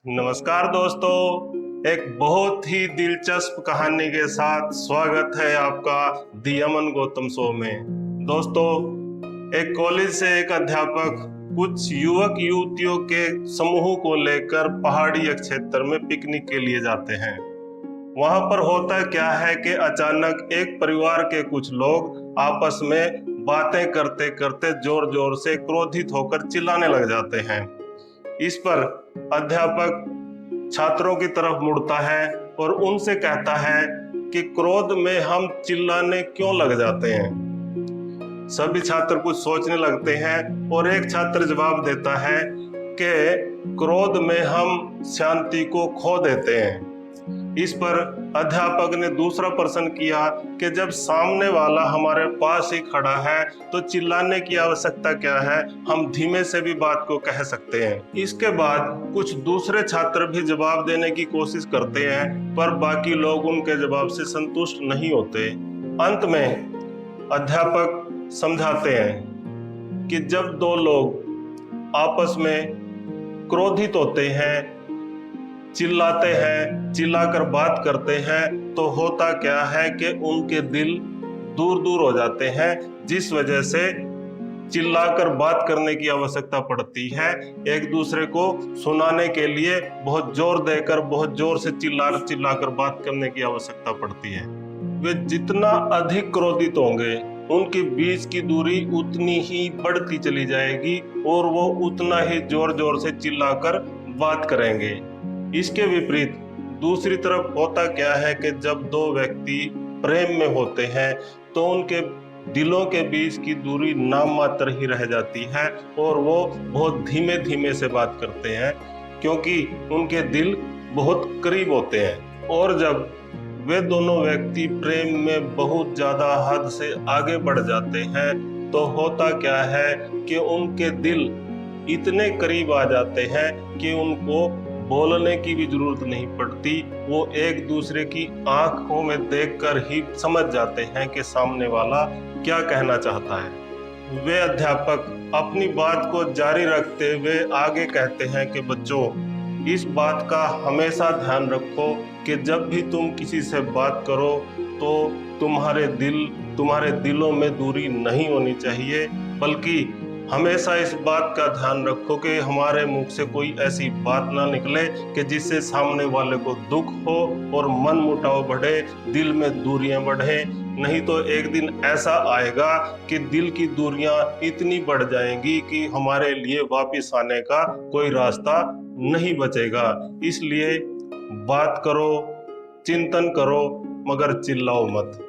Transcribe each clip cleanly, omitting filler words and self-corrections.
नमस्कार दोस्तों, एक बहुत ही दिलचस्प कहानी के साथ स्वागत है आपका दी अमन गौतम शो में। दोस्तों, एक कॉलेज से एक अध्यापक कुछ युवक युवतियों के समूह को लेकर पहाड़ी क्षेत्र में पिकनिक के लिए जाते हैं। वहां पर होता क्या है कि अचानक एक परिवार के कुछ लोग आपस में बातें करते करते जोर जोर से क्रोधित होकर चिल्लाने लग जाते हैं। इस पर अध्यापक छात्रों की तरफ मुड़ता है और उनसे कहता है कि क्रोध में हम चिल्लाने क्यों लग जाते हैं। सभी छात्र कुछ सोचने लगते हैं और एक छात्र जवाब देता है कि क्रोध में हम शांति को खो देते हैं। इस पर अध्यापक ने दूसरा प्रश्न किया कि जब सामने वाला हमारे पास ही खड़ा है तो चिल्लाने की आवश्यकता क्या है, हम धीमे से भी बात को कह सकते हैं। इसके बाद कुछ दूसरे छात्र भी जवाब देने की कोशिश करते हैं, पर बाकी लोग उनके जवाब से संतुष्ट नहीं होते। अंत में अध्यापक समझाते हैं कि जब दो लोग आपस में क्रोधित होते हैं, चिल्लाते हैं, चिल्लाकर बात करते हैं, तो होता क्या है कि उनके दिल दूर दूर हो जाते हैं, जिस वजह से चिल्लाकर बात करने की आवश्यकता पड़ती है। एक दूसरे को सुनाने के लिए बहुत जोर देकर, बहुत जोर से चिल्लाकर बात करने की आवश्यकता पड़ती है। वे जितना अधिक क्रोधित होंगे, उनके बीच की दूरी उतनी ही बढ़ती चली जाएगी और वो उतना ही जोर जोर से चिल्लाकर बात करेंगे। इसके विपरीत दूसरी तरफ होता क्या है कि जब दो व्यक्ति प्रेम में होते हैं तो उनके दिलों के बीच की दूरी नाम मात्र ही रह जाती है और वो बहुत धीमे धीमे से बात करते हैं, क्योंकि उनके दिल बहुत करीब होते हैं। और जब वे दोनों व्यक्ति प्रेम में बहुत ज्यादा हद से आगे बढ़ जाते हैं तो होता क्या है कि उनके दिल इतने करीब आ जाते हैं कि उनको बोलने की भी जरूरत नहीं पड़ती। वो एक दूसरे की आंखों में देखकर ही समझ जाते हैं कि सामने वाला क्या कहना चाहता है। वे अध्यापक अपनी बात को जारी रखते हुए आगे कहते हैं कि बच्चों, इस बात का हमेशा ध्यान रखो कि जब भी तुम किसी से बात करो तो तुम्हारे दिलों में दूरी नहीं होनी चाहिए, बल्कि हमेशा इस बात का ध्यान रखो कि हमारे मुख से कोई ऐसी बात ना निकले कि जिससे सामने वाले को दुख हो और मन मुटाव बढ़े, दिल में दूरियां बढ़े। नहीं तो एक दिन ऐसा आएगा कि दिल की दूरियां इतनी बढ़ जाएंगी कि हमारे लिए वापस आने का कोई रास्ता नहीं बचेगा। इसलिए बात करो, चिंतन करो, मगर चिल्लाओ मत।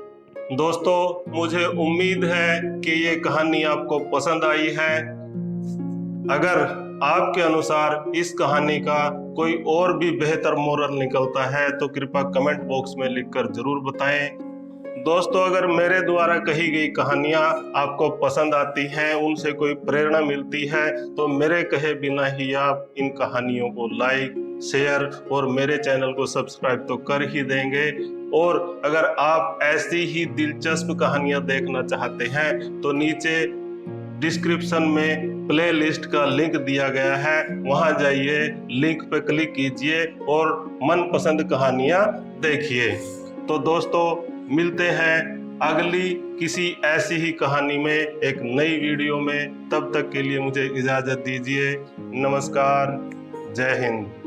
दोस्तों, मुझे उम्मीद है कि ये कहानी आपको पसंद आई है। अगर आपके अनुसार इस कहानी का कोई और भी बेहतर मोरल निकलता है तो कृपया कमेंट बॉक्स में लिखकर जरूर बताएं। दोस्तों, अगर मेरे द्वारा कही गई कहानियां आपको पसंद आती हैं, उनसे कोई प्रेरणा मिलती है, तो मेरे कहे बिना ही आप इन कहानियों को लाइक, शेयर और मेरे चैनल को सब्सक्राइब तो कर ही देंगे। और अगर आप ऐसी ही दिलचस्प कहानियां देखना चाहते हैं तो नीचे डिस्क्रिप्शन में प्लेलिस्ट का लिंक दिया गया है, वहां जाइए, लिंक पे क्लिक कीजिए और मनपसंद कहानियां देखिए। तो दोस्तों, मिलते हैं अगली किसी ऐसी ही कहानी में, एक नई वीडियो में। तब तक के लिए मुझे इजाजत दीजिए। नमस्कार, जय हिंद।